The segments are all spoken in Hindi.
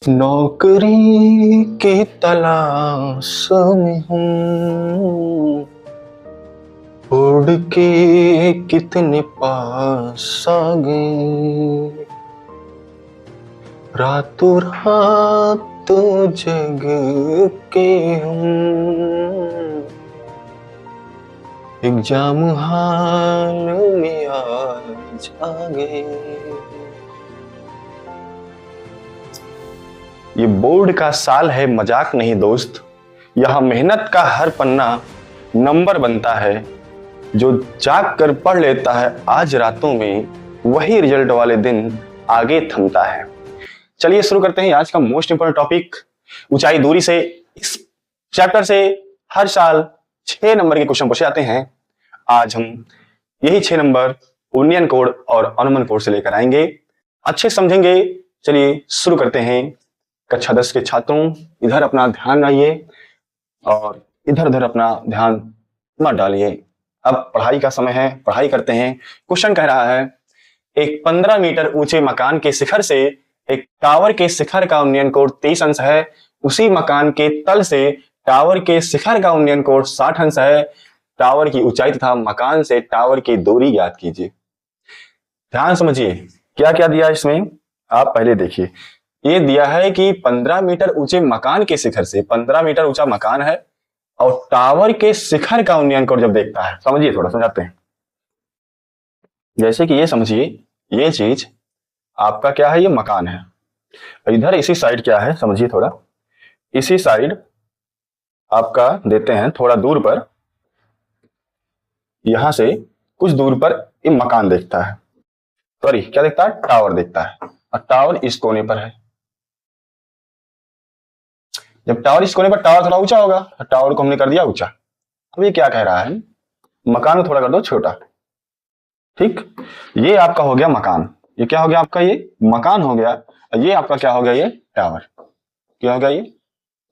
नौकरी की तलाश में हूँ, उड़ के कितने पास आ गए, रातों रात जग के हम एग्जाम हाल में आज आ गए। ये बोर्ड का साल है, मजाक नहीं दोस्त। यहाँ मेहनत का हर पन्ना नंबर बनता है। जो जाग कर पढ़ लेता है आज रातों में, वही रिजल्ट वाले दिन आगे थमता है। चलिए शुरू करते हैं आज का मोस्ट इंपोर्टेंट टॉपिक, ऊंचाई दूरी से। इस चैप्टर से हर साल 6 नंबर के क्वेश्चन पूछे जाते हैं। आज हम यही 6 नंबर उन्नयन कोड और अनुमान कोड से लेकर आएंगे, अच्छे समझेंगे। चलिए शुरू करते हैं। कक्षा 10 के छात्रों, इधर अपना ध्यान लाइए और इधर उधर अपना ध्यान मत डालिए। अब पढ़ाई का समय है, पढ़ाई करते हैं। क्वेश्चन कह रहा है, एक 15 मीटर ऊंचे मकान के शिखर से एक टावर के शिखर का उन्नयन कोण 30 अंश है। उसी मकान के तल से टावर के शिखर का उन्नयन कोण 60 अंश है। टावर की ऊंचाई तथा मकान से टावर की दूरी ज्ञात कीजिए। ध्यान समझिए क्या क्या दिया इसमें, आप पहले देखिए। ये दिया है कि 15 मीटर ऊंचे मकान के शिखर से, 15 मीटर ऊंचा मकान है और टावर के शिखर का उन्नयन कोण जब देखता है, समझिए थोड़ा समझाते हैं। जैसे कि ये समझिए, ये चीज आपका क्या है, ये मकान है। इधर इसी साइड क्या है, समझिए थोड़ा। इसी साइड आपका देते हैं थोड़ा दूर पर, यहां से कुछ दूर पर ये मकान देखता है, सॉरी क्या देखता है, टावर देखता है। और टावर इस कोने पर है। जब टावर इस कोने पर, टावर थोड़ा ऊंचा होगा, टावर को हमने कर दिया ऊंचा। अब ये क्या कह रहा है, मकान को थोड़ा कर दो छोटा। ठीक, ये आपका हो गया मकान। ये क्या हो गया आपका, ये मकान हो गया। ये आपका क्या हो गया, ये टावर। क्या हो गया, ये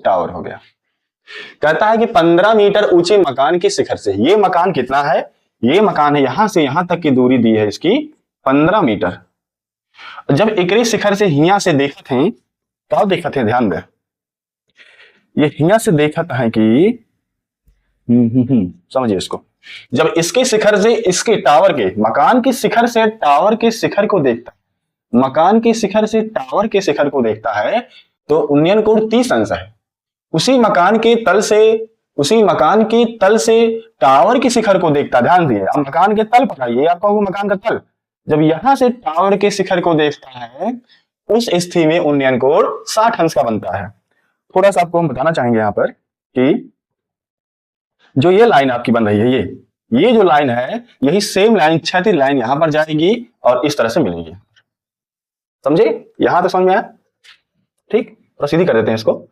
टावर हो गया। कहता है कि 15 मीटर ऊंचे मकान के शिखर से, ये मकान कितना है, ये मकान है यहां से यहां तक की दूरी दी है इसकी 15 मीटर। जब एकरे शिखर से हिया से देखते थे, क्या देखते थे, ध्यान दे, ये हिया से देखा है कि समझिए इसको। जब इसके शिखर से, इसके टावर के, मकान के शिखर से टावर के शिखर को देखता है, मकान के शिखर से टावर के शिखर को देखता है, तो उन्नयन कोण 30 अंश है। उसी मकान के तल से, उसी मकान के तल से टावर के शिखर को देखता, ध्यान दिए। अब मकान के तल पर आइए, आपका होगा मकान का तल। जब यहां से टावर के शिखर को देखता है, उस स्थिति में उन्नयन कोण 60 अंश का बनता है। थोड़ा सा आपको हम बताना चाहेंगे यहां पर कि जो ये लाइन आपकी बन रही है, ये जो लाइन है, यही सेम लाइन, क्षैतिज लाइन यहां पर जाएगी और इस तरह से मिलेगी। समझे, यहां तक समझ में आया? ठीक, और सीधी कर देते हैं इसको,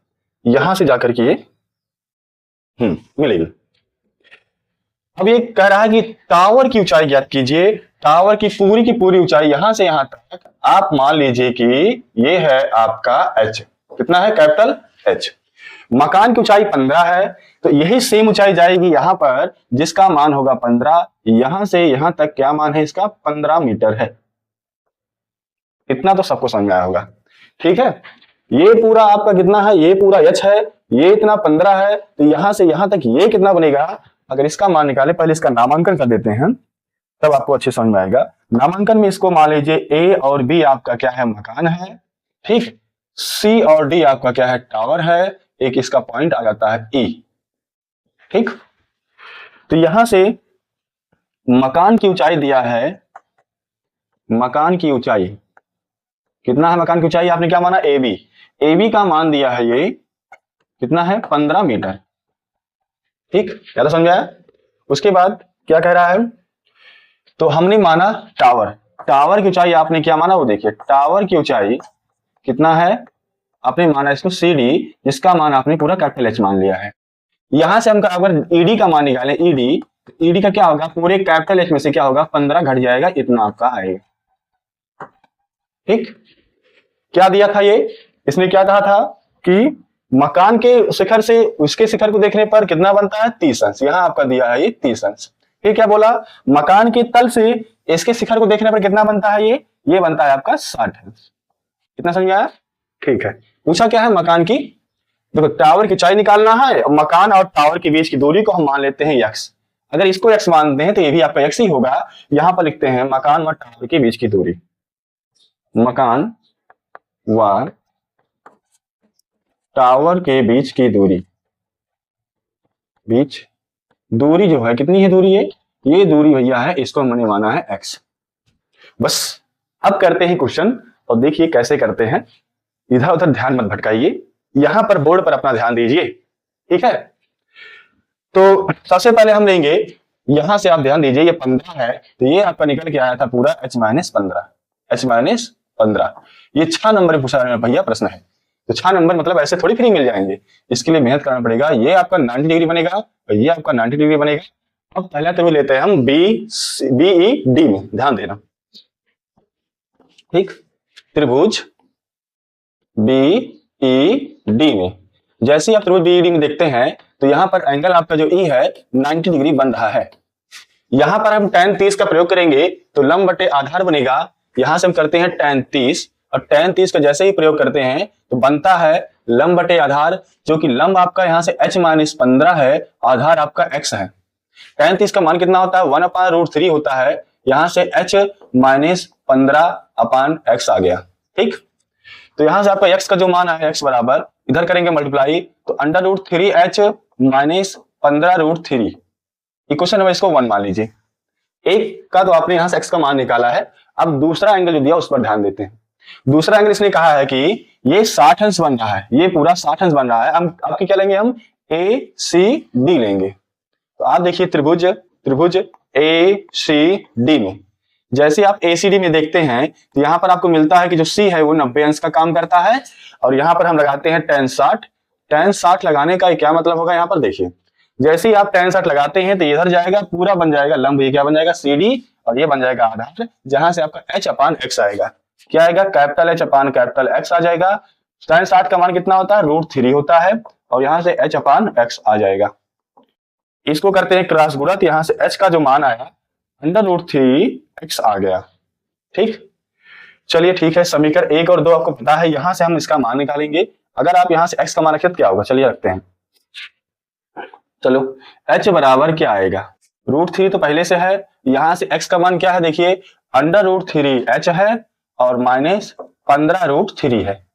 यहां से जाकर के ये मिलेगी। अब ये कह रहा है कि टावर की ऊंचाई ज्ञात कीजिए। टावर की पूरी ऊंचाई यहां से यहां तक, आप मान लीजिए कि ये है आपका H। कितना है, कैपिटल H। मकान की ऊंचाई 15 है, तो यही सेम ऊंचाई जाएगी यहां पर, जिसका मान होगा 15। यहां से यहां तक क्या मान है इसका, 15 मीटर है। इतना तो सबको समझ में आया होगा। ठीक है, ये पूरा आपका कितना है, ये पूरा H है, ये इतना 15 है, तो यहां से यहां तक ये कितना बनेगा। अगर इसका मान निकाले, पहले इसका नामांकन कर देते हैं, तब आपको अच्छे समझ में आएगा। नामांकन में इसको मान लीजिए A और B आपका क्या है, मकान है। ठीक, C और D आपका क्या है, टावर है। एक इसका पॉइंट आ जाता है E। ठीक, तो यहां से मकान की ऊंचाई दिया है, मकान की ऊंचाई कितना है, मकान की ऊंचाई आपने क्या माना, AB। AB का मान दिया है ये कितना है, 15 मीटर। ठीक, क्या तो समझ आया? उसके बाद क्या कह रहा है, तो हमने माना टावर। टावर की ऊंचाई आपने क्या माना, वो देखिए, टावर की ऊंचाई कितना है, आपने माना इसको CD, जिसका मान आपने पूरा कैपिटल H मान लिया है। यहां से हम अगर ED का मान निकालें, ED का क्या होगा, पूरे कैपिटल H में से क्या होगा, 15 घट जाएगा, इतना आपका आएगा। ठीक, क्या दिया था ये, इसने क्या कहा था कि मकान के शिखर से उसके शिखर को देखने पर कितना बनता है, 30 अंश। यहां आपका दिया है ये 30 अंश। फिर क्या बोला, मकान के तल से इसके शिखर को देखने पर कितना बनता है, ये बनता है आपका 60 अंश। कितना समझ आया? ठीक है, पूछा क्या है, मकान की, देखो टावर की ऊंचाई निकालना है और मकान और टावर के बीच की दूरी को हम मान लेते हैं x। अगर इसको x मानते हैं तो ये भी आपका x ही होगा। यहां पर लिखते हैं मकान व टावर के बीच की दूरी, मकान व टावर के बीच की दूरी, बीच दूरी जो है कितनी है दूरी है, ये दूरी भैया है, इसको हमने माना है x। बस अब करते हैं क्वेश्चन और देखिए कैसे करते हैं, इधर उधर ध्यान मत भटकाइए, यहां पर बोर्ड पर अपना ध्यान दीजिए, ठीक है। तो सबसे पहले हम लेंगे, यहां से आप ध्यान दीजिए, ये 15 है तो ये आपका निकल के आया था पूरा h-15, ये 6 नंबर में पूछा भैया प्रश्न है। तो 6 नंबर मतलब ऐसे थोड़ी फ्री मिल जाएंगे, इसके लिए मेहनत करना पड़ेगा। ये आपका 90 डिग्री बनेगा और ये आपका 90 डिग्री बनेगा। अब पहला त्रिभुज लेते हैं हम BED में, ध्यान देना, ठीक, त्रिभुज BED में, जैसे आप त्रिभुज BED में देखते हैं तो यहां पर एंगल आपका जो E है 90 डिग्री बन रहा है। यहां पर हम tan 30 का प्रयोग करेंगे तो लंब बटे आधार बनेगा। यहां से हम करते हैं tan 30 और tan 30 का जैसे ही प्रयोग करते हैं तो बनता है लंब बटे आधार, जो कि लंब आपका यहां से h-15 है, आधार आपका x है। tan 30 का मान कितना होता है, 1/√3 होता है, यहां से h-15/x आ गया, ठीक। तो यहां से आपका x का जो मान है x बराबर, इधर करेंगे मल्टीप्लाई तो √3h-15√3, इक्वेशन नंबर इसको 1 मान लीजिए। एक का तो आपने यहां से x का मान निकाला है। अब दूसरा एंगल जो दिया उस पर ध्यान देते हैं। दूसरा एंगल इसने कहा है कि ये 60 अंश बन रहा है, ये पूरा 60 अंश बन रहा है। हम आपकी क्या लेंगे, हम ACD लेंगे। तो आप देखिए त्रिभुज ACD में, जैसे आप ACD में देखते हैं तो यहां पर आपको मिलता है कि जो C है वो 90 अंश का काम करता है और यहां पर हम लगाते हैं tan 60। tan 60 लगाने का क्या मतलब होगा, यहां पर देखिए, जैसे ही आप tan 60 लगाते हैं तो इधर जाएगा, पूरा बन जाएगा लंब, ये क्या बन जाएगा CD और ये बन जाएगा आधार, जहां से आपका h/x आएगा। क्या आएगा, कैपिटल H/कैपिटल X आ जाएगा। tan 60 का मान कितना होता है, √3 होता है और यहां से h/x आ जाएगा। इसको करते हैं क्रॉस गुणा, तो यहां से h का जो मान आया √3x आ गया, ठीक। चलिए ठीक है, समीकरण 1 और 2 आपको पता है, यहां से हम इसका मान निकालेंगे। अगर आप यहां से x का मान रखें तो क्या होगा, चलिए रखते हैं। चलो h बराबर क्या आएगा, √3 तो पहले से है, यहां से x का मान क्या है, देखिए √3h है और -15√3 है।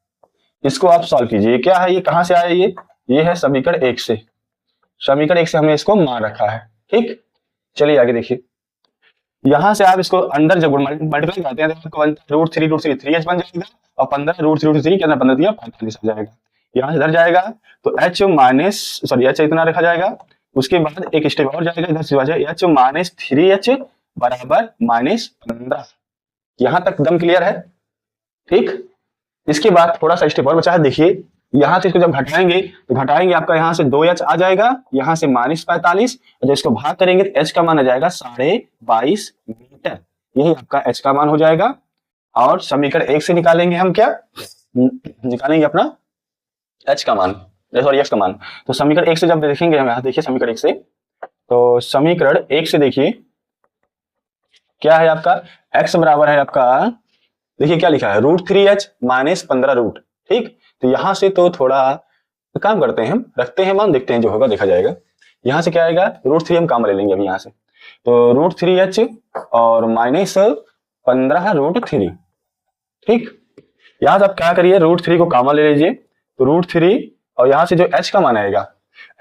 इसको आप सॉल्व कीजिए, क्या है ये, कहां से आया ये है समीकरण 1 से, समीकरण 1 से हमने इसको मान रखा है, ठीक। चलिए आगे देखिए, यहां से आप इसको अंदर जब मल्टीप्लाई करते हैं तो √3 3h बन जाएगा और 15 √3 के अंदर 15 दिया 45 आ जाएगा। यहां से इधर जाएगा तो h इतना रखा जाएगा। उसके बाद एक स्टेप और जाएगा, इधर से h-3h बराबर -15। यहां तक दम क्लियर है, ठीक। इसके बाद थोड़ा सा स्टेप और बचा है, देखिए यहां से इसको जब घटाएंगे तो घटाएंगे आपका यहां से 2h आ जाएगा, यहां से -45, जब इसको भाग करेंगे तो h का मान आ जाएगा 22.5 मीटर, यही आपका h का मान हो जाएगा। और समीकरण 1 से निकालेंगे हम, क्या निकालेंगे अपना h का मान, सॉरी x का मान। तो समीकरण 1 से जब देखेंगे हम, यहां देखिए समीकरण 1 से, तो समीकरण 1 से देखिए क्या है आपका, x बराबर है आपका, देखिए क्या लिखा है, √3h -15 ठीक। तो यहां से तो थोड़ा काम करते हैं, हम रखते हैं मान, देखते हैं जो होगा देखा जाएगा। यहां से क्या आएगा, √3 हम काम ले लेंगे अभी यहां से, तो √3h और -15√3, ठीक। यहां से आप क्या करिए, √3 को कॉमन ले लीजिए, तो √3 और यहां से जो h का मान आएगा,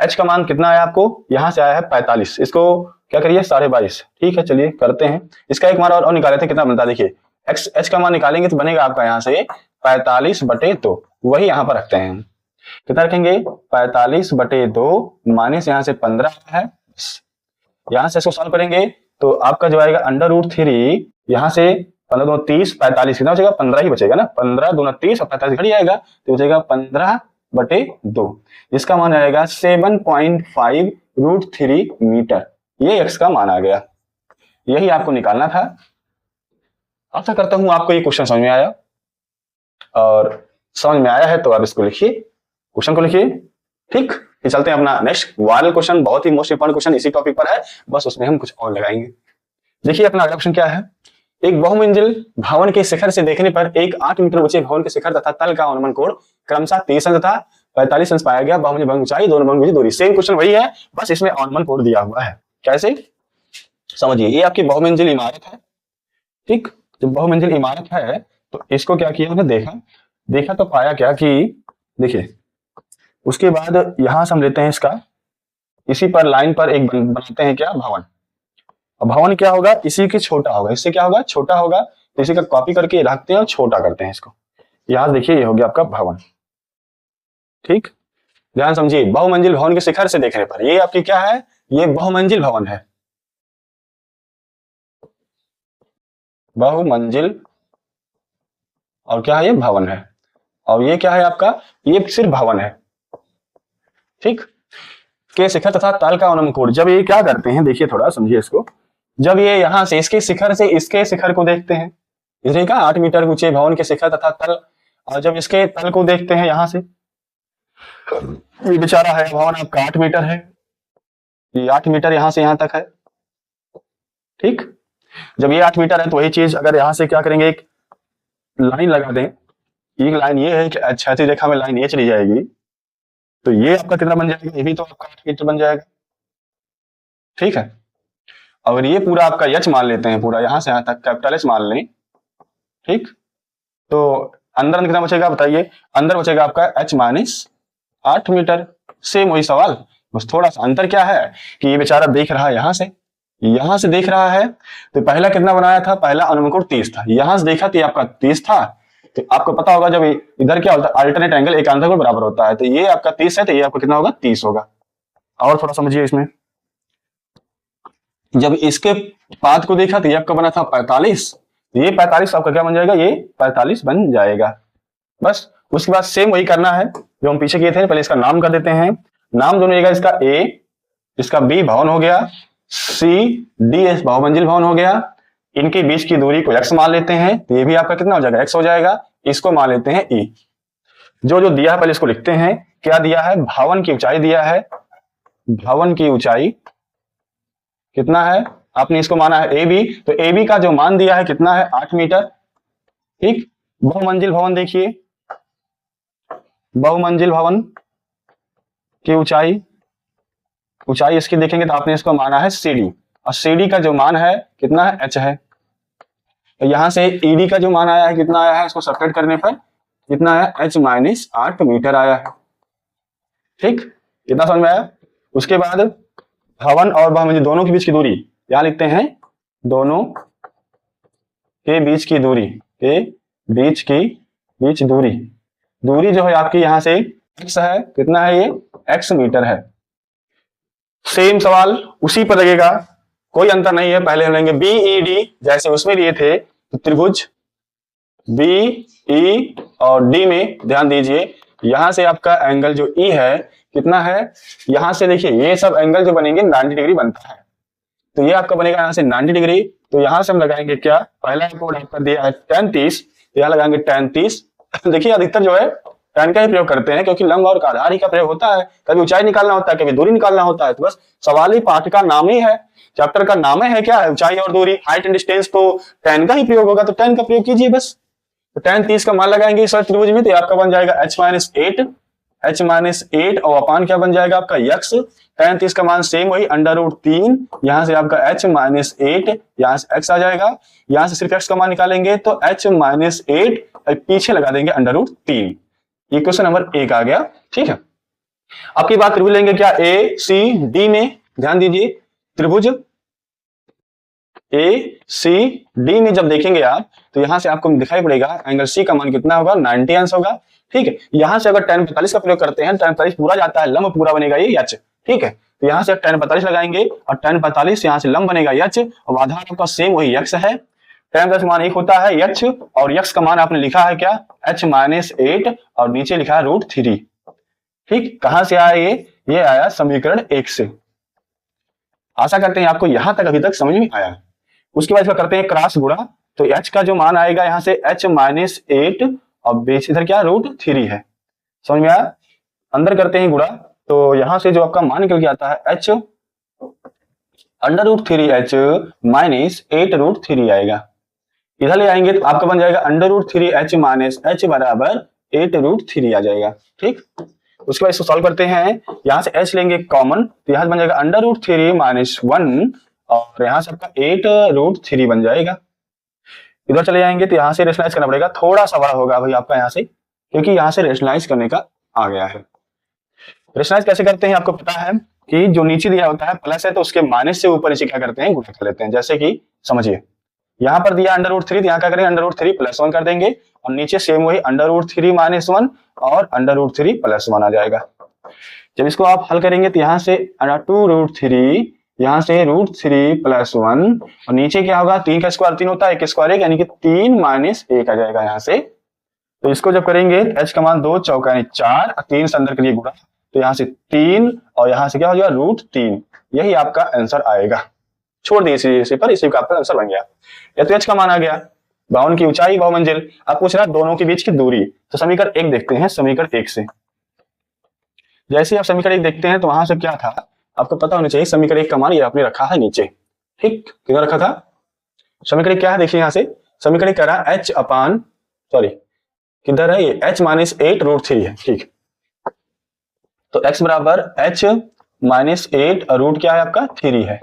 h का मान कितना आया आपको, यहां से आया है 45, इसको क्या करिए 22.5, ठीक है। चलिए करते हैं, इसका एक मान और निकाले थे, कितना बनता है देखिए, h का मान निकालेंगे तो बनेगा आपका यहां से 45/2, वही यहां पर रखते हैं, कितना रखेंगे 45/2 माइनस यहां से 15 है, यहां से इसको सॉल्व करेंगे तो आपका जो आएगा √3, यहां से 15 2 30 45 कितना बचेगा, 15 ही बचेगा ना, 15 2 30 और 45 घट जाएगा तो बचेगा 15/2, इसका मान आएगा 7.5√3 मीटर, ये x का मान आ गया, यही आपको निकालना था। आशा करता हूं आपको ये क्वेश्चन समझ में आया, और समझ में आया है तो आप इसको लिखिए, क्वेश्चन को लिखिए, ठीक। फिर चलते हैं अपना नेक्स्ट वायरल क्वेश्चन, बहुत ही मोस्ट इंपॉर्टेंट क्वेश्चन इसी टॉपिक पर है, बस उसमें हम कुछ और लगाएंगे। देखिए अपना अगला क्वेश्चन क्या है, एक बहुमंजिल भवन के शिखर से देखने पर एक 8 मीटर ऊंचे भवन के शिखर तथा तल का अनुमान कोण क्रमशः 30 अंश तथा 45 अंश पाया गया। बहुभुज भवन ऊंचाई, दोनों बहुभुज दूरी। सेम क्वेश्चन वही है, बस इसमें ऑन वन कोड दिया हुआ है। कैसे समझिए, ये आपकी बहुमंजिल इमारत है, ठीक। जब बहुमंजिल इमारत है तो इसको क्या किया उन्होंने, देखा तो पाया क्या कि देखिए, उसके बाद यहां से हम लेते हैं इसका, इसी पर लाइन पर एक बनाते हैं क्या, भवन। अब भवन क्या होगा, इसी के छोटा होगा, इससे क्या होगा, छोटा होगा, तो इसी का कॉपी करके रखते हैं और छोटा करते हैं इसको। यहां देखिए, ये हो गया आपका भवन, ठीक। ध्यान समझिए, बहुमंजिल भवन के शिखर से देखने पर ये आपकी क्या है, ये बहुमंजिल भवन है, बहुमंजिल, और क्या है, ये भवन है। और ये क्या है आपका, ये सिर्फ भवन है, ठीक। के शिखर तथा तल का अनुमान कोण, जब ये क्या करते हैं, देखिए थोड़ा समझिए इसको, जब ये यहां से इसके शिखर से इसके शिखर को देखते हैं, इसने कहा 8 मीटर ऊंचे भवन के शिखर तथा तल, और जब इसके तल को देखते हैं यहां से, ये बेचारा है भवन आपका 8 मीटर है, ये 8 मीटर यहां से यहां तक है, ठीक। जब ये 8 मीटर है तो वही चीज अगर यहां से क्या करेंगे, एक लाइन लगा दें, एक लाइन ये है कि क्षैतिज रेखा में लाइन ये चली जाएगी, तो ये आपका कितना बन जाएगा, ये भी तो आपका 8 मीटर बन जाएगा, ठीक है। अगर ये पूरा आपका यच मान लेते हैं, पूरा यहां से यहां तक कैपिटल एच मान लें, ठीक, तो अंदर कितना बचेगा बताइए, अंदर बचेगा आपका h माइनस 8 मीटर। सेम वही सवाल, बस थोड़ा सा अंतर क्या है कि ये बेचारा देख रहा है यहां से देख रहा है, तो पहला कितना बनाया था, पहला अनुमान कोण 30 था, यहां से देखा तो ये आपका 30 था, तो आपको पता होगा जब इधर क्या होता है, अल्टरनेट एंगल एकांतर कोण बराबर होता है, तो ये आपका 30 है, तो ये आपका कितना होगा, 30 होगा। और थोड़ा समझिए इसमें, जब इसके पाद को देखा तो ये आपका बना था 45, ये 45 आपका क्या बन जाएगा, ये 45 बन जाएगा। बस उसके बाद सेम वही करना है जो हम पीछे किए थे, पहले इसका नाम कर देते हैं, नाम जो रहेगा इसका ए, इसका बी भवन हो गया, सी डी एस बहुमंजिल भवन हो गया, इनके बीच की दूरी को x मान लेते हैं, तो ये भी आपका कितना हो जाएगा, x हो जाएगा, इसको मान लेते हैं e। जो दिया है पहले इसको लिखते हैं, क्या दिया है, भवन की ऊंचाई दिया है, भवन की ऊंचाई कितना है, आपने इसको माना है ए बी, तो ए बी का जो मान दिया है कितना है, 8 मीटर, ठीक। बहुमंजिल भवन देखिए, बहुमंजिल भवन की ऊंचाई इसकी देखेंगे तो आपने इसको माना है सीडी, और सीडी का जो मान है कितना है, एच है। तो यहां से ईडी का जो मान आया है कितना आया है, इसको सब्ट्रैक्ट करने पर कितना है, एच माइनस 8 मीटर आया है, ठीक। कितना समझ में आया। उसके बाद भवन और बहुमंजिल दोनों के बीच की दूरी यहां लिखते हैं, दोनों के बीच की दूरी, के बीच दूरी जो है आपकी यहां से x है, कितना है, ये x मीटर है। सेम सवाल उसी पर लगेगा, कोई अंतर नहीं है। पहले हम लेंगे बीईडी, जैसे उसमें लिए थे, तो त्रिभुज बीई और डी में ध्यान दीजिए, यहां से आपका एंगल जो ई है कितना है, यहां से देखिए ये सब एंगल जो बनेंगे 90 डिग्री बनता है, तो ये आपका बनेगा यहां से 90 डिग्री। तो यहां से हम लगाएंगे क्या, पहला कोड आपका दिया है tan 30, यहां लगाएंगे tan 30। देखिए अधिकतर जो है tan का ही प्रयोग करते हैं, क्योंकि लंब और आधार ही का प्रयोग होता है, कभी ऊंचाई निकालना होता है, कभी दूरी निकालना होता है, तो बस सवाल ही पाठ का नाम ही है, चैप्टर का नाम है क्या, ऊंचाई और दूरी, हाइट एंड डिस्टेंस, तो tan का ही प्रयोग होगा, तो tan का प्रयोग कीजिए बस। तो tan 30 का मान लगाएंगे इस त्रिभुज में, तो आपका बन जाएगा h माइनस 8 और अपान क्या बन जाएगा आपका x। tan 30 का मान सेम वही √3, यहां से आपका h माइनस 8, यहां से x आ जाएगा, यहां से सिर्फ x का मान निकालेंगे तो h माइनस 8, पीछे लगा देंगे √3। ये क्वेश्चन नंबर 1 आ गया, ठीक है। आपकी बात त्रिभुज लेंगे क्या, ए सी डी में, ध्यान दीजिए त्रिभुज ए सी डी में जब देखेंगे आप, तो यहां से आपको दिखाई पड़ेगा एंगल सी का मान कितना होगा, 90 अंश होगा, ठीक है। यहां से अगर tan 45 का प्रयोग करते हैं, tan 45 पूरा जाता है, लंब पूरा बनेगा ये h, ठीक है। तो यहां से tan 45 लगाएंगे और tan 45 यहां से लंब बनेगा h, और आधार आपका सेम वही x है, tan का मान 1 होता है h, और x का मान आपने लिखा है क्या, h माइनस 8 और नीचे लिखा है √3, ठीक। कहां से आया ये आया समीकरण 1 से। आशा करते हैं आपको यहां तक अभी तक समझ में आया। उसके बाद करते हैं क्रॉस गुणा, तो h का जो मान आएगा यहां से h माइनस 8 और बीच इधर क्या √3 है, समझ में आया। अंदर करते हैं गुणा, तो यहां से जो आपका मान निकल के आता है h √3h माइनस 8 √3 आएगा, इधर ले आएंगे तो आपका बन जाएगा √3h माइनस h बराबर 8√3 आ जाएगा। ठीक, उसके बाद इसको सॉल्व करते हैं। यहाँ से h लेंगे कॉमन, तो यहाँ से बन जाएगा √3 - 1 और यहाँ से आपका 8√3 बन जाएगा। इधर चले जाएंगे तो यहाँ से रेशनलाइज करना पड़ेगा, थोड़ा सा बड़ा होगा भाई आपका यहाँ से, क्योंकि यहाँ से रेशनलाइज करने का आ गया है। रेशनलाइज कैसे करते हैं आपको पता है कि जो नीचे दिया होता है प्लस है तो उसके माइनस से ऊपर नीचे क्या करते हैं, गुणा कर लेते हैं। जैसे कि समझिए यहाँ पर दिया √3, तो यहाँ क्या करेंगे √3 + 1 कर देंगे और नीचे सेम वही √3 - 1 और √3 + 1 आ जाएगा। जब इसको आप हल करेंगे तो यहाँ से 2√3, यहाँ से √3 + 1 और नीचे क्या होगा, 3 का स्क्वायर 3 होता है, 1 स्क्वायर 1 यानी कि 3 - 1 आ जाएगा यहाँ से। तो इसको जब करेंगे h का मान 2 चौका यानी 4 और 3 से अंदर के लिए गुणा, तो यहाँ से 3 और यहाँ से क्या हो जाएगा √3, यही आपका आंसर आएगा। छोड़ दिए इसी पर, इसी का आपका आंसर बन गया। या तो h का मान आ गया, भवन की ऊंचाई बहुमंजिल। अब पूछ रहा दोनों के बीच की दूरी, तो समीकरण 1 देखते हैं। समीकरण 1 से जैसे आप समीकरण 1 देखते हैं तो वहां से क्या था आपको पता होना चाहिए। समीकरण 1 का मान ये आपने रखा है नीचे, ठीक, किधर रखा था। समीकरण क्या है देखिए, यहाँ से समीकरण कह रहा h किधर है ये, h - 8√3 है। ठीक, तो x बराबर h - 8 रूट क्या है आपका 3 है।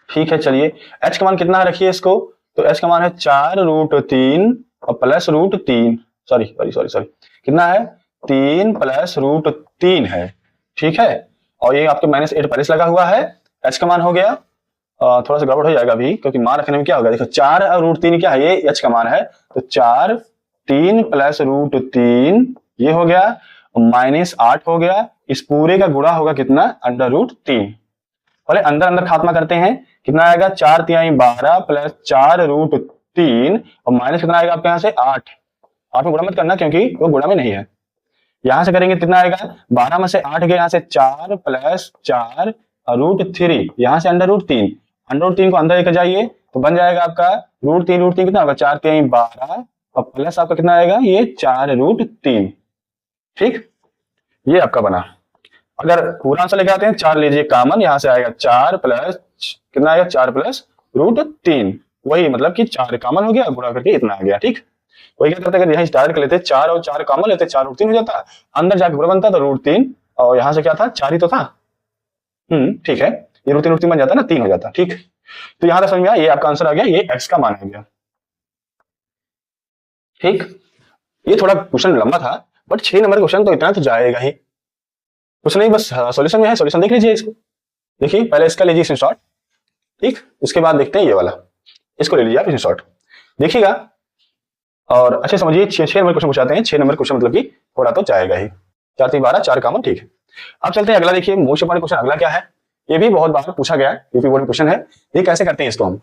ठीक है, चलिए h का मान कितना रखिए इसको, तो h का मान है 4√3 और प्लस √3, सॉरी कितना है 3 + √3 है। ठीक है, और ये आपके -8 पहले से लगा हुआ है। h का मान हो गया, थोड़ा सा गड़बड़ हो जाएगा अभी क्योंकि मान रखने में क्या होगा, देखो 4 और √3 क्या है, ये h का मान है, तो 4 3 + √3 ये हो गया, -8 हो गया। इस पूरे का गुणा होगा कितना, √3। पहले अंदर अंदर खात्मा करते हैं, कितना आएगा 4 × 12 + 4√3 और माइनस कितना आएगा आपके यहाँ से 8 में गुणा मत करना क्योंकि वो गुणा में नहीं है। यहाँ से करेंगे कितना आएगा, 12 में से 8 गया, यहाँ से 4 + 4√3, यहाँ से √3 को अंदर लेकर जाइए तो बन जाएगा आपका √3 कितना होगा 4 × 12 और प्लस आपका कितना आएगा ये 4√3। ठीक, ये आपका बना। अगर पूरा आंसर लेके आते हैं 4 लीजिए कॉमन, यहाँ से आएगा 4 प्लस कितना आएगा 4 + √3, वही मतलब कि 4 कॉमन हो गया, गुणा करके इतना आ गया। ठीक, वही क्या करते हैं, अगर यहाँ स्टार्ट कर लेते 4 और 4 कॉमन लेते 4√3 हो जाता, अंदर जाके गुणा बनता तो √3 और यहाँ से क्या था 4 ही तो था। ठीक है, ये √3 बन जाता ना 3 हो जाता। ठीक, तो यहाँ तक समझ में आया, ये आपका आंसर आ गया, ये x का मान आ गया। ठीक, ये थोड़ा क्वेश्चन लंबा था बट 6 नंबर क्वेश्चन तो इतना तो जाएगा ही, कुछ नहीं, बस सॉल्यूशन में है, सॉल्यूशन देख लीजिए इसको। देखिए पहले इसका लीजिए स्क्रीनशॉट, ठीक, उसके बाद देखते हैं ये वाला, इसको ले लीजिए आप स्क्रीनशॉट देखिएगा और अच्छे समझिए। 6 नंबर क्वेश्चन पूछाते हैं, 6 नंबर क्वेश्चन मतलब कि थोड़ा तो जाएगा ही, 4 3 12 4 कॉमन। ठीक है, अब चलते हैं अगला। देखिए मोस्ट इंपोर्टेंट क्वेश्चन अगला क्या है, ये भी बहुत बार पूछा गया यूपी बोर्ड में क्वेश्चन है। ये कैसे करते हैं इसको हम,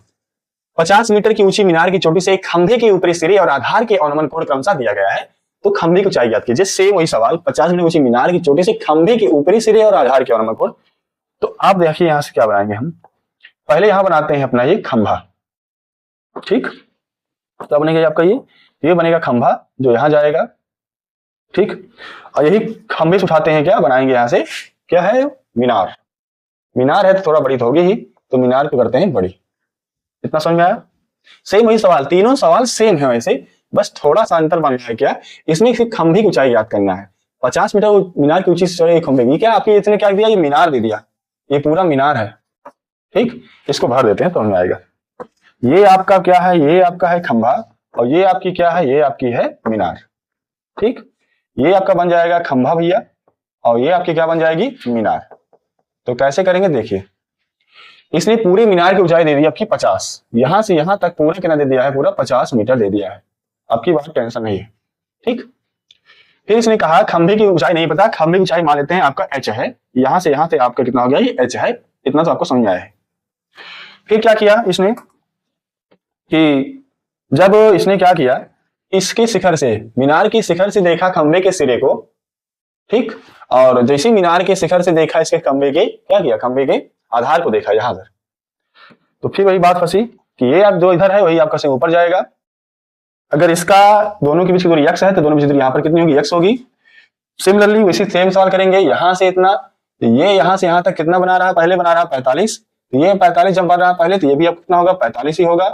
50 मीटर की ऊंची मीनार की चोटी से एक खंभे के ऊपरी सिरे और आधार के अनुमान कोण क्रमशः दिया गया है, तो खंभे की ऊंचाई ज्ञात कीजिए। सेम वही सवाल, 50 मीटर ऊंची मीनार की चोटी से खंभे के ऊपरी सिरे और आधार के अनुमान कोण। तो आप देखिए यहां से क्या बनाएंगे हम, पहले यहां बनाते हैं अपना ये खंभा। ठीक, तो बनेगा आपका ये बनेगा खंभा जो यहां जाएगा। ठीक, और यही खंभे से उठाते हैं, क्या बनाएंगे यहां से, क्या है मीनार है तो थोड़ा बड़ी तो होगी ही, तो मीनार को करते हैं बड़ी। इतना समझ में आया। सेम वही सवाल, तीनों सवाल सेम है वैसे, बस थोड़ा सा अंतर बन रहा है। क्या इसमें सिर्फ खंभे की ऊंचाई याद करना है। 50 मीटर मीनार की ऊंची से खंभे की, क्या आपकी इसने क्या दिया, ये मीनार दे दिया, ये पूरा मीनार है। ठीक, इसको भर देते हैं तो हमें आएगा। ये आपका क्या है, ये आपका है खंभा और ये आपकी क्या है, ये आपकी है मीनार। ठीक, ये आपका बन जाएगा खंभा भैया और ये आपकी क्या बन जाएगी मीनार। तो कैसे करेंगे देखिए, इसने पूरे मीनार की ऊंचाई दे दी आपकी 50, यहां से यहां तक पूरा कितना दे दिया है, पूरा 50 मीटर दे दिया है। आपकी बात टेंशन नहीं है। ठीक, फिर इसने कहा खंभे की ऊंचाई नहीं पता, खंभे की ऊंचाई मान लेते हैं आपका h है, यहां से आपका कितना हो गया, ये h है, इतना तो आपको समझ में आया है। फिर क्या किया इसने कि जब इसने क्या किया, इसके शिखर से, मीनार की शिखर से देखा खंभे के सिरे को। ठीक, और जैसे मीनार के शिखर से देखा इसके खंभे के, क्या किया, खंभे के आधार को देखा यहां पर। तो फिर वही बात फंसी कि ये आप जो इधर है वही आपका से ऊपर जाएगा। अगर इसका दोनों के बीच की दूरी x है तो दोनों की दूरी यहाँ पर कितनी होगी, x होगी। सिमिलरली वैसे सेम सवाल करेंगे, यहां से इतना, तो ये यहां से यहां तक कितना बना रहा है, पहले बना रहा है 45, तो ये 45 जब बन रहा है पहले, तो ये भी अब कितना होगा 45 ही होगा।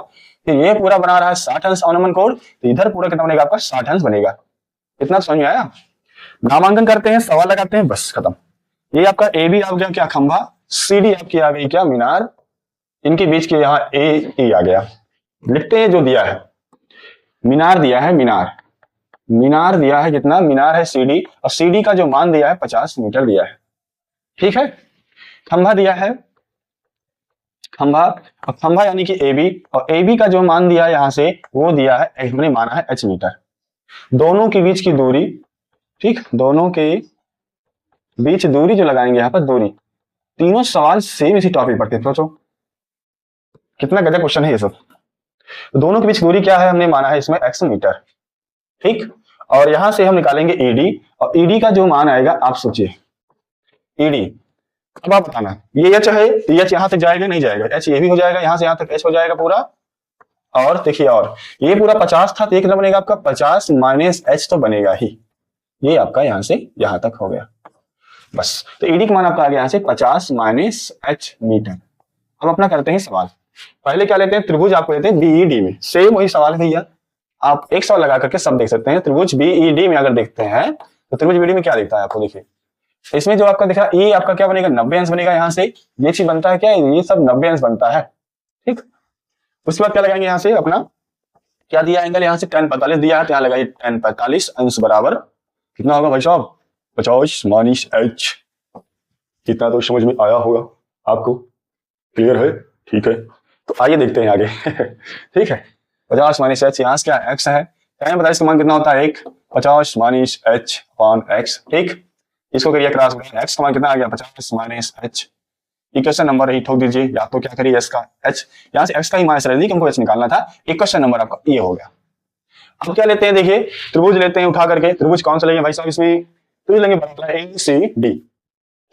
फिर ये पूरा बना रहा है 60 अंश अनुमान कोण, तो इधर पूरा कितना बनेगा आपका 60 अंश बनेगा। इतना समझ में आया? नामांकन करते हैं, सवाल लगाते हैं, बस खत्म। ये आपका ए बी आ गया क्या, खंभा। सी डी आपकी आ गई क्या, मीनार। इनके बीच के यहाँ ए ई आ गया। लिखते हैं जो दिया है, मीनार दिया है, मीनार। मीनार दिया है कितना, मीनार है सी डी, और सी डी का जो मान दिया है 50 मीटर दिया है। ठीक है। खंभा दिया है, खंभा, और खंभा यानी कि ए बी, और ए बी का जो मान दिया है यहां से वो दिया है, हमने माना है h मीटर। दोनों के बीच की दूरी, ठीक, दोनों के बीच दूरी जो लगाएंगे यहां पर दूरी। तीनों सवाल सेम इसी टॉपिक पर थे, सोचो कितना गजब क्वेश्चन है ये सब। दोनों के बीच दूरी क्या है, हमने माना है इसमें x मीटर। ठीक, और यहां से हम निकालेंगे ईडी, और ईडी का जो मान आएगा आप सोचिए, ईडी। अब आप बताना, ये एच है, एच यहां तक जाएगा नहीं जाएगा, एच ये भी हो जाएगा, यहां से यहां तक एच हो जाएगा पूरा। और देखिए, और ये पूरा 50 था तो एक बनेगा आपका 50 माइनस एच तो बनेगा ही। ये आपका यहां से यहां तक हो गया, बस। तो ईडी का मान आपका आ गया यहां से 50 माइनस एच मीटर। अब अपना करते हैं सवाल। पहले क्या लेते हैं, त्रिभुज आपको लेते हैं बीईडी में, सेम वही सवाल है भैया। आप एक सवाल लगा करके सब देख सकते हैं। त्रिभुज बीईडी में अगर देखते हैं तो त्रिभुज बीईडी में क्या दिखता है आपको, देखिए इसमें जो आपका दिख रहा है ये आपका क्या बनेगा, 90 अंश बनेगा। यहां से ये चीज बनता है क्या, ये सब 90 अंश बनता है। ठीक, उसके बाद क्या लगाएंगे यहां से, अपना क्या दिया एंगल, यहां से tan 45 दिया है तो यहां लगाइए tan 45 अंश बराबर कितना होगा भाई साहब, 50 माइनस एच। कितना तो समझ में आया होगा आपको, क्लियर है? ठीक है, तो आइए देखते हैं आगे। ठीक है, 50 माइनस एच, यहाँ से क्या एक्स है, tan 45 का मान कितना होता है 1, 50 माइनस एच अपॉन एक्स। ठीक, इसको करिए क्रॉस, एक्स का मान कितना आ गया 50 माइनस एच। इक्वेशन नंबर ही ठोक दीजिए, या तो क्या करिए इसका एच, यहाँ से एक्स का ही माइनस रह दी, हमको एच निकालना था। इक्वेशन नंबर आपका ये हो गया। अब क्या लेते हैं, देखिए त्रिभुज लेते हैं उठा करके। त्रिभुज कौन सा लेंगे भाई साहब, इसमें त्रिभुज लेंगे बड़ा ए सी डी।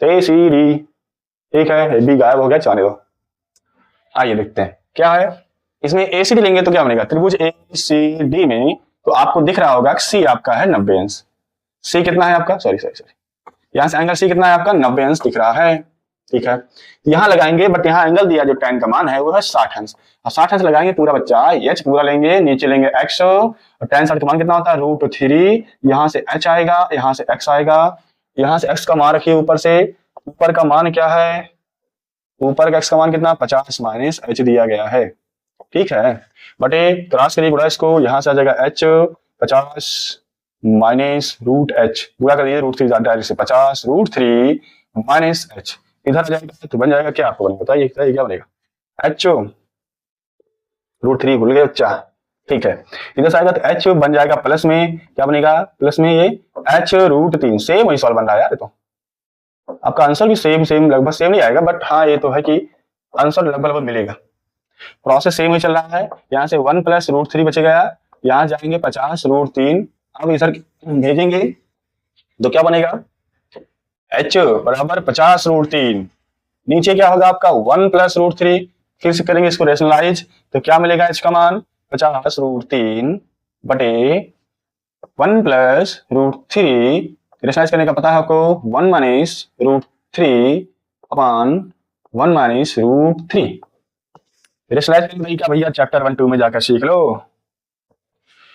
ए सी डी, ठीक है, बी गायब हो गया, जाने दो। आइए देखते हैं क्या है इसमें। ए सी डी लेंगे तो क्या बनेगा, त्रिभुज ए सी डी में तो आपको दिख रहा होगा सी आपका है 90 अंश। सी कितना है आपका, सॉरी, यहाँ से एंगल सी कितना है आपका 90 अंश दिख रहा है। ठीक है, यहाँ लगाएंगे, बट यहाँ एंगल दिया जो tan का मान है वो है 60 अंश, और 60 अंश लगाएंगे पूरा बच्चा, h पूरा लेंगे, नीचे लेंगे x, और tan 60 का मान कितना होता है √3। यहाँ से h आएगा, यहाँ से x आएगा, यहाँ से x का मान रखिए ऊपर से। ऊपर का मान क्या है, ऊपर का x का मान कितना 50 माइनस h दिया गया है। ठीक है, बटे क्रॉस करिए गुणा इसको, यहाँ से आ जाएगा h 50 माइनस √h, पूरा कर दीजिए √3 डायरेक्ट से 50 √3 माइनस h। इधर आ जाएगा तो बन जाएगा क्या, आपको बताइए क्या बनेगा, h √3, भूल गए बच्चा। ठीक है, इधर से आएगा तो h बन जाएगा प्लस में, क्या बनेगा प्लस में ये h √3। सेम वही सवाल बन रहा है यार, तो आपका आंसर भी सेम लगभग सेम नहीं आएगा, बट हाँ ये तो है कि आंसर लगभग मिलेगा। प्रोसेस सेम ही चल रहा है। यहाँ से 1 प्लस √3 बचेगा, यहाँ जाएंगे 50 √3। अब इधर भेजेंगे तो क्या बनेगा, h बराबर 50 √3, नीचे क्या होगा आपका 1 प्लस √3। फिर से करेंगे इसको रेशनलाइज तो क्या मिलेगा, h का मान 50 √3 बटे 1 प्लस √3। रेशनलाइज करने का पता है आपको, 1 माइनस √3 अपॉन 1 माइनस √3। रेशनलाइज करेंगे क्या भैया, चैप्टर 1 2 में जाकर सीख लो।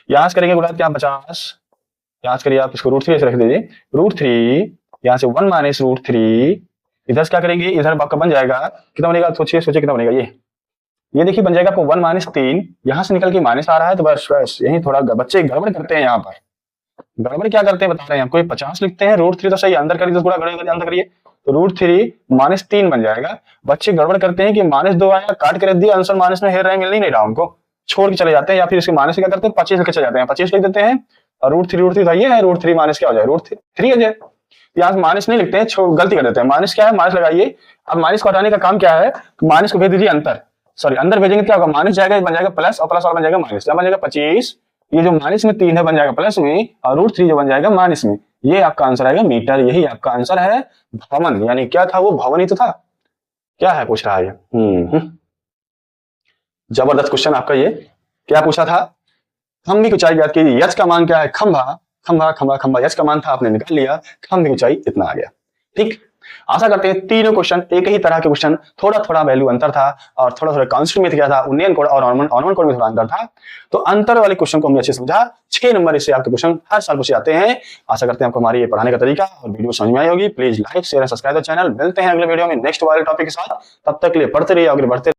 यहाँ से करेंगे गुणा क्या 50, यहाँ से करिए आप इसको √3 ऐसे रख दीजिए, √3, यहाँ से 1 माइनस √3। इधर से क्या करेंगे, इधर आपका बन जाएगा कितना बनेगा, सोचिए कितना बनेगा, ये देखिए बन जाएगा आपको 1 माइनस 3। यहाँ से निकल के माइनस आ रहा है, तो बस यही थोड़ा बच्चे गड़बड़ करते हैं। यहाँ पर गड़बड़ क्या करते हैं बता रहे हैं आपको, 50 लिखते हैं, √3 तो सही अंदर करिए, पूरा अंदर करिए तो √3 माइनस 3 बन जाएगा। बच्चे गड़बड़ करते हैं कि -2 आएगा, काट कर रख दिया, आंसर माइनस में हेर रहे मिल नहीं रहा उनको, छोड़ के चले जाते हैं, या फिर इसके माइनस क्या करते हैं 25 लिख के चले जाते हैं, 25 लिख देते हैं, और √3 ये है, √3 माइनस क्या हो जाए, √3 हो जाए। यहाँ से माइनस नहीं लिखते हैं, गलती कर देते हैं। माइनस क्या है, माइनस लगाइए। अब माइनस को हटाने का काम क्या है, माइनस को भेज दीजिए अंतर, सॉरी अंदर भेजेंगे क्या होगा, माइनस जाएगा, बन जाएगा प्लस, और प्लस वाला बन जाएगा माइनस, क्या बन जाएगा 25। ये जो माइनस में 3 है बन जाएगा प्लस में, और √3 जो बन जाएगा माइनस में। ये आपका आंसर आएगा मीटर, यही आपका आंसर है भवन। यानी क्या था वो, भवन ही तो था। क्या है पूछ रहा है, जबरदस्त क्वेश्चन आपका ये। क्या पूछा था, खंभ की ऊंचाई ज्ञात कीजिए। यच का मान क्या है, खंभा, खंभा खंभा खंभा, यच का मान था आपने निकाल लिया, खंभ की ऊंचाई इतना आ गया। ठीक, आशा करते हैं तीनों क्वेश्चन एक ही तरह के क्वेश्चन, थोड़ा थोड़ा वैल्यू अंतर था और थोड़ा थोड़ा कॉन्स्टेंट में क्या था, उन्नयन कोड और ऑनवन कोड में थोड़ा अंतर था। तो अंतर वाले क्वेश्चन को हमने अच्छे समझा। 6 नंबर इससे आपके क्वेश्चन हर साल पूछे जाते हैं। आशा करते हैं आपको हमारी ये पढ़ाने का तरीका और वीडियो समझ में आई होगी। Please like share and subscribe the channel. मिलते हैं अगले वीडियो में नेक्स्ट वाले टॉपिक के साथ। तब तक के लिए पढ़ते रहिए, आगे बढ़ते